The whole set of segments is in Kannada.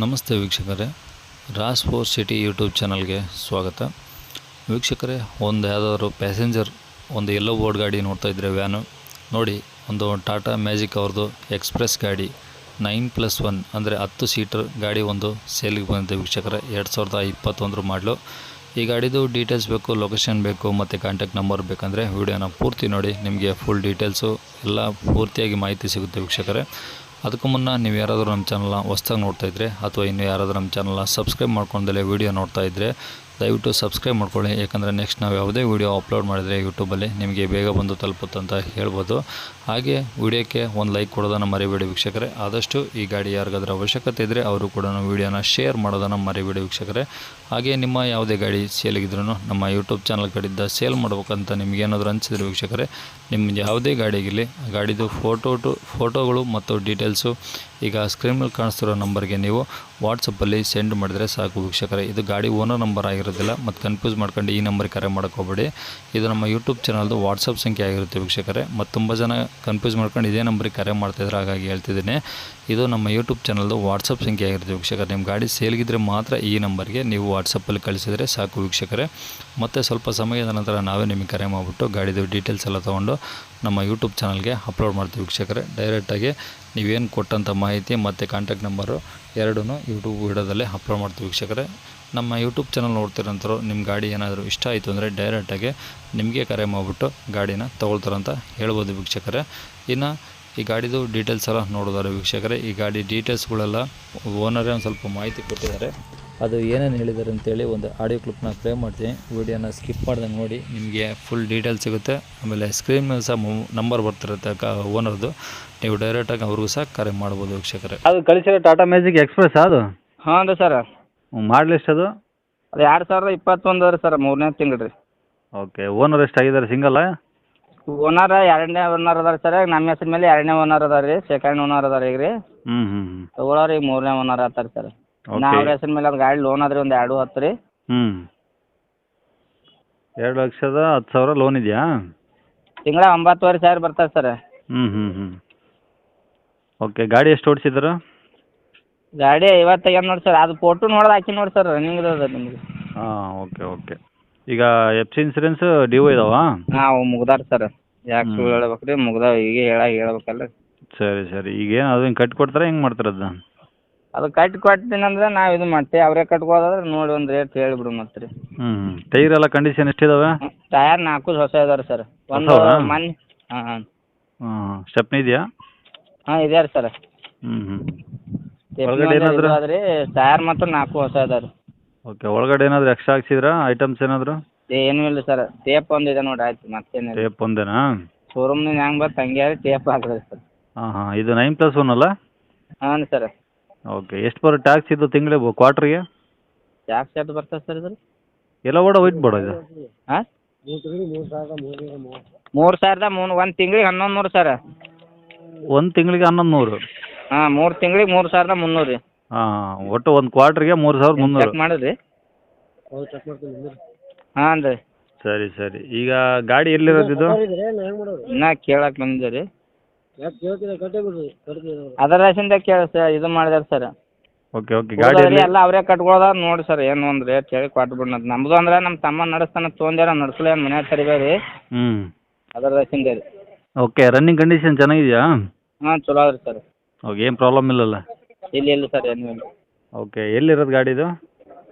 ನಮಸ್ತೆ ವೀಕ್ಷಕರೇ, ರಾಸ್ ಫೋರ್ ಸಿಟಿ ಯೂಟ್ಯೂಬ್ ಚಾನಲ್ಗೆ ಸ್ವಾಗತ. ವೀಕ್ಷಕರೇ, ಒಂದು ಯಾವುದಾದ್ರು ಪ್ಯಾಸೆಂಜರ್ ಒಂದು ಎಲ್ಲೋ ಬೋರ್ಡ್ ಗಾಡಿ ನೋಡ್ತಾ ಇದ್ದರೆ ವ್ಯಾನು ನೋಡಿ, ಒಂದು ಟಾಟಾ ಮ್ಯಾಜಿಕ್ ಅವ್ರದ್ದು ಎಕ್ಸ್ಪ್ರೆಸ್ ಗಾಡಿ 9+1 ಅಂದರೆ 10 ಸೀಟರ್ ಗಾಡಿ ಒಂದು ಸೇಲಿಗೆ ಬಂದಿದೆ ವೀಕ್ಷಕರೇ. 2021 ಮಾಡಲು. ಈ ಗಾಡಿದು ಡೀಟೇಲ್ಸ್ ಬೇಕು, ಲೊಕೇಶನ್ ಬೇಕು ಮತ್ತು ಕಾಂಟ್ಯಾಕ್ಟ್ ನಂಬರ್ ಬೇಕಂದರೆ ವಿಡಿಯೋನ ಪೂರ್ತಿ ನೋಡಿ, ನಿಮಗೆ ಫುಲ್ ಡೀಟೇಲ್ಸು ಎಲ್ಲ ಪೂರ್ತಿಯಾಗಿ ಮಾಹಿತಿ ಸಿಗುತ್ತೆ ವೀಕ್ಷಕರೇ. ಅದಕ್ಕೂ ಮುನ್ನ ನೀವು ಯಾರಾದರೂ ನಮ್ಮ ಚಾನಲ್ನ ಹೊಸ್ದಾಗಿ ನೋಡ್ತಾ ಇದ್ದರೆ ಅಥವಾ ಇನ್ನು ಯಾರಾದರೂ ನಮ್ಮ ಚಾನಲ್ನ ಸಬ್ಸ್ಕ್ರೈಬ್ ಮಾಡ್ಕೊಂಡಲೇ ವೀಡಿಯೋ ನೋಡ್ತಾ ಇದ್ದರೆ ದಯವಿಟ್ಟು ಸಬ್ಸ್ಕ್ರೈಬ್ ಮಾಡ್ಕೊಳ್ಳಿ. ಯಾಕಂದರೆ ನೆಕ್ಸ್ಟ್ ನಾವು ಯಾವುದೇ ವೀಡಿಯೋ ಅಪ್ಲೋಡ್ ಮಾಡಿದರೆ ಯೂಟ್ಯೂಬಲ್ಲಿ ನಿಮಗೆ ಬೇಗ ಬಂದು ತಲುಪುತ್ತೆ ಅಂತ ಹೇಳ್ಬೋದು. ಹಾಗೆ ವಿಡಿಯೋಕ್ಕೆ ಒಂದು ಲೈಕ್ ಕೊಡೋದನ್ನು ಮರಿಬೇಡಿ ವೀಕ್ಷಕರೇ. ಆದಷ್ಟು ಈ ಗಾಡಿ ಯಾರಿಗಾದ್ರೂ ಅವಶ್ಯಕತೆ ಇದ್ದರೆ ಅವರು ಕೂಡ ವೀಡಿಯೋನ ಶೇರ್ ಮಾಡೋದನ್ನು ಮರಿಬೇಡಿ ವೀಕ್ಷಕರೇ. ಹಾಗೆ ನಿಮ್ಮ ಯಾವುದೇ ಗಾಡಿ ಸೇಲಿಗಿದ್ರೂ ನಮ್ಮ ಯೂಟ್ಯೂಬ್ ಚಾನಲ್ ಕಡೆಯಿಂದ ಸೇಲ್ ಮಾಡ್ಬೇಕಂತ ನಿಮಗೇನಾದರೂ ಅನಿಸಿದ್ರೆ ವೀಕ್ಷಕರೇ, ನಿಮ್ಗೆ ಯಾವುದೇ ಗಾಡಿಗಿರಲಿ ಗಾಡಿದು ಫೋಟೋಗಳು ಮತ್ತು ಡೀಟೇಲ್ಸು ಈಗ ಸ್ಕ್ರೀನ್ ಮೇಲೆ ಕಾಣಿಸ್ತಿರೋ ನಂಬರ್ಗೆ ನೀವು ವಾಟ್ಸಪ್ಪಲ್ಲಿ ಸೆಂಡ್ ಮಾಡಿದರೆ ಸಾಕು ವೀಕ್ಷಕರೇ. ಇದು ಗಾಡಿ ಓನರ್ ನಂಬರ್ ಆಗಿರೋದಿಲ್ಲ, ಮತ್ತು ಕನ್ಫ್ಯೂಸ್ ಮಾಡ್ಕೊಂಡು ಈ ನಂಬರ್ಗೆ ಕರೆ ಮಾಡೋಕ್ಕೆ ಹೋಗಬೇಡಿ. ಇದು ನಮ್ಮ ಯೂಟ್ಯೂಬ್ ಚಾನಲ್ದು ವಾಟ್ಸಪ್ ಸಂಖ್ಯೆ ಆಗಿರುತ್ತೆ ವೀಕ್ಷಕರೇ. ಮತ್ತು ತುಂಬ ಜನ ಕನ್ಫ್ಯೂಸ್ ಮಾಡ್ಕೊಂಡು ಇದೇ ನಂಬರಿಗೆ ಕರೆ ಮಾಡ್ತಾಯಿದ್ರು, ಹಾಗಾಗಿ ಹೇಳ್ತಿದ್ದೀನಿ. ಇದು ನಮ್ಮ ಯೂಟ್ಯೂಬ್ ಚಾನಲ್ದು ವಾಟ್ಸಪ್ ಸಂಖ್ಯೆ ಆಗಿರುತ್ತೆ ವೀಕ್ಷಕರೇ. ನಿಮ್ಮ ಗಾಡಿ ಸೇಲ್ಗಿದ್ರೆ ಮಾತ್ರ ಈ ನಂಬರ್ಗೆ ನೀವು ವಾಟ್ಸಪ್ಪಲ್ಲಿ ಕಳಿಸಿದರೆ ಸಾಕು ವೀಕ್ಷಕರೇ. ಮತ್ತು ಸ್ವಲ್ಪ ಸಮಯದ ನಂತರ ನಾವೇ ನಿಮಗೆ ಕರೆ ಮಾಡಿಬಿಟ್ಟು ಗಾಡಿದು ಡೀಟೇಲ್ಸ್ ಎಲ್ಲ ತೊಗೊಂಡು ನಮ್ಮ ಯೂಟ್ಯೂಬ್ ಚಾನಲ್ಗೆ ಅಪ್ಲೋಡ್ ಮಾಡ್ತೀವಿ ವೀಕ್ಷಕರೇ. ಡೈರೆಕ್ಟಾಗಿ ನೀವೇನು ಕೊಟ್ಟಂಥ ಮಾಹಿತಿ ಮತ್ತು ಕಾಂಟ್ಯಾಕ್ಟ್ ನಂಬರು ಎರಡೂ ಯೂಟ್ಯೂಬ್ ವಿಡಿಯೋದಲ್ಲೇ ಅಪ್ಲೋಡ್ ಮಾಡ್ತೀವಿ ವೀಕ್ಷಕರೇ. ನಮ್ಮ ಯೂಟ್ಯೂಬ್ ಚಾನಲ್ ನೋಡ್ತಿರೋಂಥವ್ರು ನಿಮ್ಮ ಗಾಡಿ ಏನಾದರೂ ಇಷ್ಟ ಆಯಿತು ಅಂದರೆ ಡೈರೆಕ್ಟಾಗಿ ನಿಮಗೆ ಕರೆ ಮಾಡಿಬಿಟ್ಟು ಗಾಡಿನ ತೊಗೊಳ್ತಾರಂತ ಹೇಳ್ಬೋದು ವೀಕ್ಷಕರೇ. ಇನ್ನು ಈ ಗಾಡಿದು ಡೀಟೇಲ್ಸ್ ಎಲ್ಲ ನೋಡೋದಾರೆ ವೀಕ್ಷಕರೇ. ಈ ಗಾಡಿ ಡೀಟೇಲ್ಸ್ಗಳೆಲ್ಲ ಓನರೇ ಒಂದು ಸ್ವಲ್ಪ ಮಾಹಿತಿ ಕೊಟ್ಟಿದ್ದಾರೆ. ಅದು ಏನೇನು ಹೇಳಿದ್ದಾರೆ ಅಂತೇಳಿ ಒಂದು ಆಡಿಯೋ ಕ್ಲಿಪ್ನ ಪ್ಲೇ ಮಾಡ್ತೀನಿ. ವೀಡಿಯೋನ ಸ್ಕಿಪ್ ಮಾಡ್ದಂಗೆ ನೋಡಿ, ನಿಮಗೆ ಫುಲ್ ಡೀಟೇಲ್ಸ್ ಸಿಗುತ್ತೆ. ಆಮೇಲೆ ಸ್ಕ್ರೀನ್ ಮೇಲೆ ಸಹ ನಂಬರ್ ಬರ್ತಿರುತ್ತೆ ಓನರ್ದು, ನೀವು ಡೈರೆಕ್ಟಾಗಿ ಅವ್ರಿಗೂ ಸಹ ಕರೆ ಮಾಡ್ಬೋದು ವೀಕ್ಷಕರೇ. ಅದು ಕಳಿಸಿರೋ ಟಾಟಾ ಮ್ಯಾಜಿಕ್ ಎಕ್ಸ್ಪ್ರೆಸ್ ಅದು? ಹಾಂ ರೀ ಸರ್. ಮಾಡಲ್ ಎಷ್ಟು ಅದು? ಅದು 2021 ರೀ ಸರ್, 3ನೇ ತಿಂಗಳು ರೀ. ಓಕೆ. ಓನರ್ ಎಷ್ಟಾಗಿದ್ದಾರೆ? ಸಿಂಗಲ್ಲ? ಓನರ್ 2ನೇ ಓನರ್ ಅದಾರ ಸರ್. ನಮ್ಮ ಹೆಸರು ಮೇಲೆ 2ನೇ ಓನರ್ ಅದಾರ ರೀ, ಸೆಕೆಂಡ್ ಓನರ್ ಅದಾರ ಈಗ ರೀ. ತಗೊಳ್ಳೋರು ಈಗ 3ನೇ ಓನರ್ ಆತಾರೆ ಸರ್. ಅವ್ರ ಹೆಸರು ಮೇಲೆ ಅದು ಗಾಡಿ ಲೋನ್ ಅದ್ರಿ, ಒಂದು 2.10 ರೀ. 2,10,000 ಲೋನ್ ಇದೆಯಾ? ತಿಂಗಳ 9,500 ಬರ್ತದೆ ಸರ್. ಓಕೆ. ಗಾಡಿ ಎಷ್ಟು ಓಡಿಸಿದ್ರು? ಗಾಡಿ 50 ನೋಡಿ ಸರ್. ಅದು ಫೋಟೋ ನೋಡೋದು ಹಾಕಿ ನೋಡಿ ಸರ್, ರನ್ನಿಂಗ್ ಅದ ನಿಮಗೆ. ಹಾಂ, ಓಕೆ ಓಕೆ. ಈಗ ಎಫ್ ಸಿ ಇನ್ಸೂರೆನ್ಸ್ ಡ್ಯೂ ಇದಾವಾ? ಹಾಂ, ಮುಗ್ದಾರ ಸರ್. ಯಾಕೆ ಸುಳ್ಳು ಹೇಳ್ಬೇಕು ರೀ, ಮುಗ್ದಾವ. ಈಗ ಹೇಳ್ಬೇಕಲ್ಲ. ಸರಿ ಸರಿ. ಈಗೇನು ಅದನ್ನು ಕಟ್ಟಿ ಕೊಡ್ತಾರೆ, ಹೆಂಗೆ ಮಾಡ್ತಾರೆ ಅದನ್ನ? ಅದು ಕಟ್ಟಿ ಕೊಡ್ತೀನಿ ಅಂದ್ರೆ ನಾವು ಇದು ಮಾಡ್ತೀವಿ. ಅವರೇ ಕಟ್ಕೋದಾದ್ರೆ ನೋಡಿ ಒಂದು ರೇಟ್ ಹೇಳಿಬಿಡು ಮತ್ತೆ ರೀ. ಟೈರ್ ಎಲ್ಲ ಕಂಡೀಷನ್ ಎಷ್ಟಿದಾವೆ? ಟಯರ್ 4 ಹೊಸ ಇದಾವೆ ಸರ್. ಒಂದು ಮನೆ. ಹಾಂ. ಸ್ಟೆಪ್ನಿ ಇದೆಯಾ? ಹಾಂ, ಇದೆ ರೀ ಸರ್. ಒಳಗಡೆ ಏನಾದರೂ ಅದ್ರಿ ಟಯರ್ ಮಾತ್ರ 4 ಹೊಸ ಇದಾವೆ ರೀ. ಓಕೆ. ಒಳಗಡೆ ಏನಾದರೂ ಎಕ್ಸ್ಟ್ರಾ ಹಾಕ್ಸಿದ್ರಾ ಐಟಮ್ಸ್ ಏನಾದರೂ? ಏನೂ ಇಲ್ಲ ಸರ್. ಟೇಪ್ ಒಂದು ಇದೆ ನೋಡಿ, ಆಯ್ತು ಮತ್ತೇನಿಲ್ಲ. ಟೇಪ್ ಒಂದೇನಾ? ಶೋರೂಮ್ನಿಂದ ಹೆಂಗೆ ಬರುತ್ತೆ ಹಂಗೆ ಟೇಪ್ ಹಾಕಿದೆ ಸರ್. ಹಾಂ. ಇದು 9+1 ಅಲ್ಲ? ಹಾಂ ಸರ್. ಓಕೆ. ಎಷ್ಟು ಬರೋ ಟ್ಯಾಕ್ಸ್ ಇದು ತಿಂಗಳಿಗೆ ಕ್ವಾರ್ಟ್ರಿಗೆ? ಟ್ಯಾಕ್ಸ್ ಎಷ್ಟು ಬರ್ತದೆ ಸರ್ ಇದು? ಎಲ್ಲ ಬೋರ್ಡ ವೈಟ್ ಬೋರ್ಡ ಇದು? ಹಾಂ, 3,000 ಒಂದು ತಿಂಗಳಿಗೆ 1,100 ಸರ್. ಒಂದು ತಿಂಗಳಿಗೆ 1,100? ಹಾಂ, 3 ತಿಂಗಳಿಗೆ 3,300 ರೀ. ಹಾಂ, ಒಟ್ಟು ಒಂದು ಕ್ವಾರ್ಟ್ರಿಗೆ 3,300. ಚೆಕ್ ಮಾಡಿದ್ರಿ? ಹಾಂ ರೀ. ಸರಿ ಸರಿ. ಈಗ ಗಾಡಿ ಎಲ್ಲಿರೋದು ಇದು? ಇನ್ನೂ ಕೇಳಕ್ಕೆ ಬಂದಿದೆ ರೀ. ಅದರ ರಾಶಿಂದ ಇದು ಮಾಡಿದಾರೆ ಸರ್. Okay okay. ಗಾಡಿ ಎಲ್ಲ ಅವರೇ ಕಟ್ಕೊಳ್ಳೋದ ನೋಡಿ ಸರ್. ಏನು ಒಂದು ರೇಟ್ ಹೇಳಿ ಕೊಟ್ಬಿಡೋದು. ನಮ್ಮದು ಅಂದ್ರೆ ನಮ್ಮ ತಮ್ಮ ನಡೆಸ್ತಾನೆ ತೊಗೊಂಡ್ಯಾರ, ನಡ್ಸಲ್ಲ ಏನು ಮನ್ಯಾಗ ತರಿಬೇರಿ. ಅದರ ರಾಶಿಂದ ರೀ. ಓಕೆ. ರನ್ನಿಂಗ್ ಕಂಡೀಷನ್ ಚೆನ್ನಾಗಿದೆಯಾ? ಹಾಂ, ಚಲೋ ಅದ್ರಿ ಸರ್. ಓಕೆ. ಏನು ಪ್ರಾಬ್ಲಮ್ ಇಲ್ಲಲ್ಲ? ಇಲ್ಲ ಸರ್, ಏನೂ ಇಲ್ಲ. ಓಕೆ. ಎಲ್ಲಿರೋದು ಗಾಡಿ ಇದು?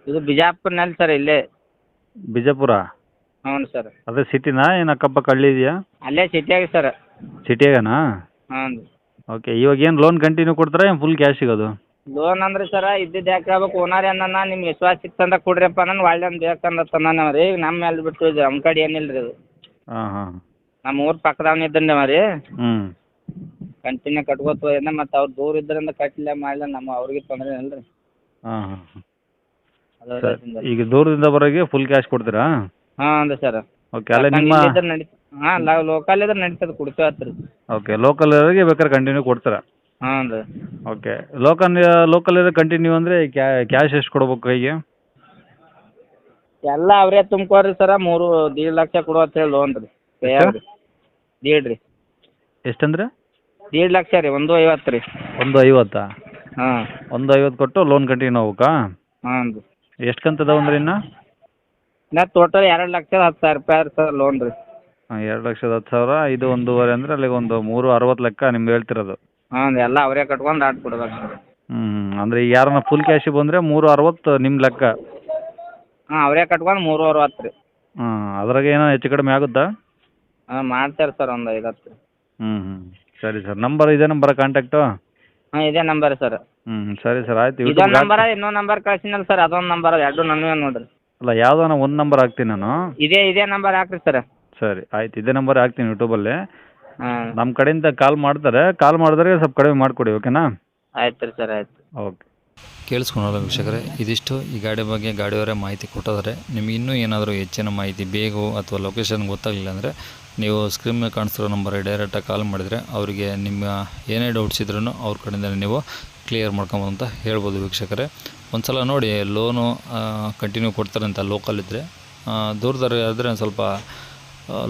ಇದು ಬಿಜಾಪುರ್ನಲ್ಲಿ ಸರ್, ಇಲ್ಲೇ. ಬಿಜಾಪುರ? ಹ್ಞೂ ಸರ್. ಅದೇ ಸಿಟಿನಾ, ಏನು ಅಕ್ಕಪಕ್ಕ ಹಳ್ಳಿ ಇದೆಯಾ? ಅಲ್ಲೇ ಸಿಟಿಯಾಗಿ ಸರ್. ಸಿಟಿಯಾಗನಾ? ಹಾಂ ರೀ. ಓಕೆ. ಇವಾಗ ಏನು ಲೋನ್ ಕಂಟಿನ್ಯೂ ಕೊಡ್ತಾರಾ, ಏನು ಫುಲ್ ಕ್ಯಾಶ್ ಸಿಗೋದು? ಲೋನ್ ಅಂದ್ರೆ ಸರ ಇದ್ದಿದ್ದು ಯಾಕೆ ಹೇಳ್ಬೇಕು, ಓನರ್ ಏನನ್ನ ನಿಮ್ಗೆ ವಿಶ್ವಾಸ ಸಿಕ್ತಂದ ಕೊಡ್ರಿಯಪ್ಪ ನಾನು ಒಳ್ಳೆ ಒಂದು ಬೇಕಂದ ತಂದಾನ ರೀ. ಈಗ ನಮ್ಮ ಮೇಲೆ ಬಿಟ್ಟು ಇದು ನಮ್ಮ ಕಡೆ ಏನಿಲ್ಲ ರೀ ಅದು. ಹಾಂ. ನಮ್ಮ ಊರು ಪಕ್ಕದವನ ಇದ್ದಂಡೆವ ರೀ. ಕಂಟಿನ್ಯೂ ಕಟ್ಕೋತ ಹೋಗಿದ್ದ, ಮತ್ತು ಅವ್ರು ದೂರ ಇದ್ದರಿಂದ ಕಟ್ಟಲಿಲ್ಲ ಮಾಡಲಿಲ್ಲ, ನಮ್ಮ ಅವ್ರಿಗೆ ತೊಂದರೆ ಇಲ್ಲ ರೀ. ಹಾಂ. ಈಗ ದೂರದಿಂದ ಬರೋಗೆ ಫುಲ್ ಕ್ಯಾಶ್ ಕೊಡ್ತೀರಾ? ಹಾಂ ಅಂದೆ ಸರ್. ಓಕೆ. ಅಲ್ಲೇ ನಿಮ್ಮ ಹಾಂ, ಲೋಕಲ್ ಇದ್ರೆ ನಡೀತದೆ, ಕೊಡ್ತೇವೆ ಹತ್ತಿರ. ಓಕೆ. ಲೋಕಲ್ ಇರೋರಿಗೆ ಬೇಕಾದ್ರೆ ಕಂಟಿನ್ಯೂ ಕೊಡ್ತೀರಾ? ಹಾಂ ರೀ. ಓಕೆ. ಲೋಕಲ್ ಇರೋ ಕಂಟಿನ್ಯೂ ಅಂದರೆ ಕ್ಯಾಶ್ ಎಷ್ಟು ಕೊಡ್ಬೇಕು ಕೈಗೆ? ಎಲ್ಲ ಅವರೇ ತುಂಬ್ಕೋರಿ ಸರ. 3.5 ಲಕ್ಷ ಕೊಡು ಅಂತ ಹೇಳಿ ಲೋನ್ ರೀ. ರೀ ಎಷ್ಟಂದ್ರೆ? 1.5 ಲಕ್ಷ ರೀ. 1.50 ರೀ. 1.50? ಹಾಂ 150 ಕೊಟ್ಟು ಲೋನ್ ಕಂಟಿನ್ಯೂ ಹೋಗ್ಬೇಕಾ? ಹಾಂ ರೀ. ಎಷ್ಟು ಕಂತದ ಅಂದ್ರೆ ಇನ್ನು? ಇನ್ನು ಟೋಟಲ್ 2,10,000 ರೂಪಾಯಿ ಸರ್ ಲೋನ್ ರೀ. ಹಾಂ 2,10,000 ಇದು 1.5 ಅಂದರೆ ಅಲ್ಲಿಗೆ ಒಂದು 360 ಲೆಕ್ಕ ನಿಮ್ಗೆ ಹೇಳ್ತಿರೋದು. ಹಾಂ ಎಲ್ಲ ಅವರೇ ಕಟ್ಕೊಂಡು ಆಟ್ ಕೊಡ್ಬೇಕು ಸರ್. ಅಂದರೆ ಈಗ ಯಾರನ್ನ ಫುಲ್ ಕ್ಯಾಶಿಗೆ ಬಂದರೆ 360 ನಿಮ್ಮ ಲೆಕ್ಕ. ಹಾಂ ಅವರೇ ಕಟ್ಕೊಂಡು 3,60 ರೀ. ಅದ್ರಾಗ ಏನೋ ಹೆಚ್ಚು ಕಡಿಮೆ ಆಗುತ್ತಾ? ಹಾಂ ಮಾಡ್ತಾರೆ ಸರ್ ಒಂದು 5-10 ರೀ. ಸರಿ ಸರ್. ನಂಬರ್ ಇದೇ ನಂಬರ ಕಾಂಟ್ಯಾಕ್ಟು? ಹಾಂ ಇದೇ ನಂಬರ್ ಸರ್. ಸರಿ ಸರ್ ಆಯ್ತು. ಇದೊಂದು ನಂಬರ ಇನ್ನೊಂದು ನಂಬರ್ ಕಳ್ಸಿನಲ್ಲ ಸರ್ ಅದೊಂದು ನಂಬರ್ ಎರಡು ನನ್ನವೇ ನೋಡಿರಿ. ಅಲ್ಲ ಯಾವುದೋ ಒಂದು ನಂಬರ್ ಹಾಕ್ತೀನಿ ನಾನು. ಇದೇ ನಂಬರ್ ಹಾಕ್ರಿ ಸರ್. ಸರಿ ಆಯ್ತು, ಇದೇ ನಂಬರ್ ಹಾಕ್ತೀನಿ ಯೂಟ್ಯೂಬಲ್ಲಿ. ಹಾಂ ನಮ್ಮ ಕಡೆಯಿಂದ ಕಾಲ್ ಮಾಡ್ತಾರೆ, ಕಾಲ್ ಮಾಡಿದ್ರೆ ಸ್ವಲ್ಪ ಕಡಿಮೆ ಮಾಡಿಕೊಡಿ, ಓಕೆನಾ? ಆಯ್ತು ರೀ ಸರ್ ಆಯ್ತು. ಓಕೆ. ಕೇಳಿಸ್ಕೊಳಲ್ಲ ವೀಕ್ಷಕರೇ, ಇದಿಷ್ಟು ಈ ಗಾಡಿ ಬಗ್ಗೆ ಗಾಡಿಯವರೇ ಮಾಹಿತಿ ಕೊಟ್ಟಿದ್ದಾರೆ. ನಿಮಗೆ ಇನ್ನೂ ಏನಾದರೂ ಹೆಚ್ಚಿನ ಮಾಹಿತಿ ಬೇಕು ಅಥವಾ ಲೊಕೇಶನ್ ಗೊತ್ತಾಗಲಿಲ್ಲ ಅಂದರೆ ನೀವು ಸ್ಕ್ರೀನ್ ಮೇಲೆ ಕಾಣಿಸ್ತಿರೋ ನಂಬರಿಗೆ ಡೈರೆಕ್ಟಾಗಿ ಕಾಲ್ ಮಾಡಿದರೆ ಅವರಿಗೆ ನಿಮ್ಮ ಏನೇ ಡೌಟ್ಸ್ ಇದ್ರೂ ಅವ್ರ ಕಡೆಯಿಂದ ನೀವು ಕ್ಲಿಯರ್ ಮಾಡ್ಕೊಬೋದು ಅಂತ ಹೇಳ್ಬೋದು ವೀಕ್ಷಕರೇ. ಒಂದು ಸಲ ನೋಡಿ, ಲೋನು ಕಂಟಿನ್ಯೂ ಕೊಡ್ತಾರೆ ಅಂತ ಲೋಕಲ್ ಇದ್ದರೆ, ದೂರದವ್ರು ಆದರೆ ಒಂದು ಸ್ವಲ್ಪ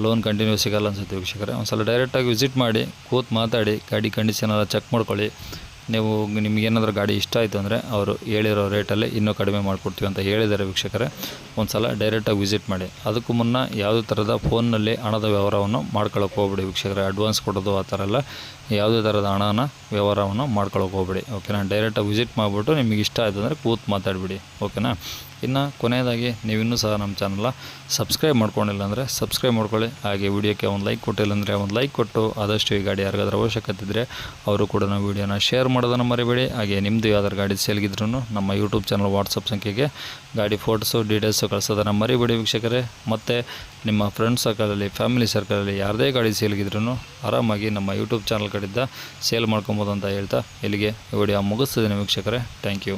ಲೋನ್ ಕಂಟಿನ್ಯೂ ಸಿಗೋಲ್ಲ ಅನ್ಸುತ್ತೆ ವೀಕ್ಷಕರೇ. ಒಂದು ಸಲ ಡೈರೆಕ್ಟಾಗಿ ವಿಸಿಟ್ ಮಾಡಿ ಕೂತು ಮಾತಾಡಿ ಗಾಡಿ ಕಂಡೀಷನ್ ಎಲ್ಲ ಚೆಕ್ ಮಾಡ್ಕೊಳ್ಳಿ. ನೀವು ನಿಮಗೇನಾದ್ರೂ ಗಾಡಿ ಇಷ್ಟ ಆಯಿತು ಅಂದರೆ ಅವರು ಹೇಳಿರೋ ರೇಟಲ್ಲೇ ಇನ್ನೂ ಕಡಿಮೆ ಮಾಡಿಕೊಡ್ತೀವಿ ಅಂತ ಹೇಳಿದ್ದಾರೆ ವೀಕ್ಷಕರೇ. ಒಂದು ಸಲ ಡೈರೆಕ್ಟಾಗಿ ವಿಸಿಟ್ ಮಾಡಿ. ಅದಕ್ಕೂ ಮುನ್ನ ಯಾವುದೇ ಥರದ ಫೋನ್ನಲ್ಲಿ ಹಣದ ವ್ಯವಹಾರವನ್ನು ಮಾಡ್ಕೊಳ್ಳೋಕೆ ಹೋಗ್ಬೇಡಿ ವೀಕ್ಷಕರೇ. ಅಡ್ವಾನ್ಸ್ ಕೊಡೋದು ಆ ಥರ ಎಲ್ಲ ಯಾವುದೇ ಥರದ ಹಣನ ವ್ಯವಹಾರವನ್ನು ಮಾಡ್ಕೊಳ್ಳೋಕೆ ಹೋಗ್ಬೇಡಿ, ಓಕೆನಾ? ಡೈರೆಕ್ಟಾಗಿ ವಿಸಿಟ್ ಮಾಡಿಬಿಟ್ಟು ನಿಮಗೆ ಇಷ್ಟ ಆಯಿತು ಅಂದರೆ ಕೂತು ಮಾತಾಡಿಬಿಡಿ, ಓಕೆನಾ? ಇನ್ನು ಕೊನೆಯದಾಗಿ ನೀವಿನ್ನೂ ಸಹ ನಮ್ಮ ಚಾನಲ್ನ ಸಬ್ಸ್ಕ್ರೈಬ್ ಮಾಡ್ಕೊಂಡಿಲ್ಲ ಅಂದರೆ ಸಬ್ಸ್ಕ್ರೈಬ್ ಮಾಡ್ಕೊಳ್ಳಿ. ಹಾಗೆ ವಿಡಿಯೋಕ್ಕೆ ಒಂದು ಲೈಕ್ ಕೊಟ್ಟಿಲ್ಲ ಅಂದರೆ ಒಂದು ಲೈಕ್ ಕೊಟ್ಟು ಆದಷ್ಟು ಈ ಗಾಡಿ ಯಾರಿಗಾದ್ರೂ ಅವಶ್ಯಕತೆ ಇದ್ದರೆ ಅವರು ಕೂಡ ನಾವು ವೀಡಿಯೋನ ಶೇರ್ ಮಾಡೋದನ್ನು ಮರಿಬೇಡಿ. ಹಾಗೆ ನಿಮ್ಮದು ಯಾವ್ದಾರು ಗಾಡಿ ಸೇಲ್ಗಿದ್ರೂ ನಮ್ಮ ಯೂಟ್ಯೂಬ್ ಚಾನಲ್ ವಾಟ್ಸಪ್ ಸಂಖ್ಯೆಗೆ ಗಾಡಿ ಫೋಟೋಸು ಡೀಟೇಲ್ಸು ಕಳ್ಸೋದನ್ನು ಮರಿಬೇಡಿ ವೀಕ್ಷಕರೇ. ಮತ್ತು ನಿಮ್ಮ ಫ್ರೆಂಡ್ಸ್ ಸರ್ಕಲಲ್ಲಿ, ಫ್ಯಾಮಿಲಿ ಸರ್ಕಲಲ್ಲಿ ಯಾರದೇ ಗಾಡಿ ಸೇಲ್ಗಿದ್ರೂ ಆರಾಮಾಗಿ ನಮ್ಮ ಯೂಟ್ಯೂಬ್ ಚಾನಲ್ ಕಡೆಯಿಂದ ಸೇಲ್ ಮಾಡ್ಕೊಬೋದು ಅಂತ ಹೇಳ್ತಾ ಇಲ್ಲಿಗೆ ವಿಡಿಯೋ ಮುಗಿಸ್ತಿದ್ದೀನಿ ವೀಕ್ಷಕರೇ. Thank you.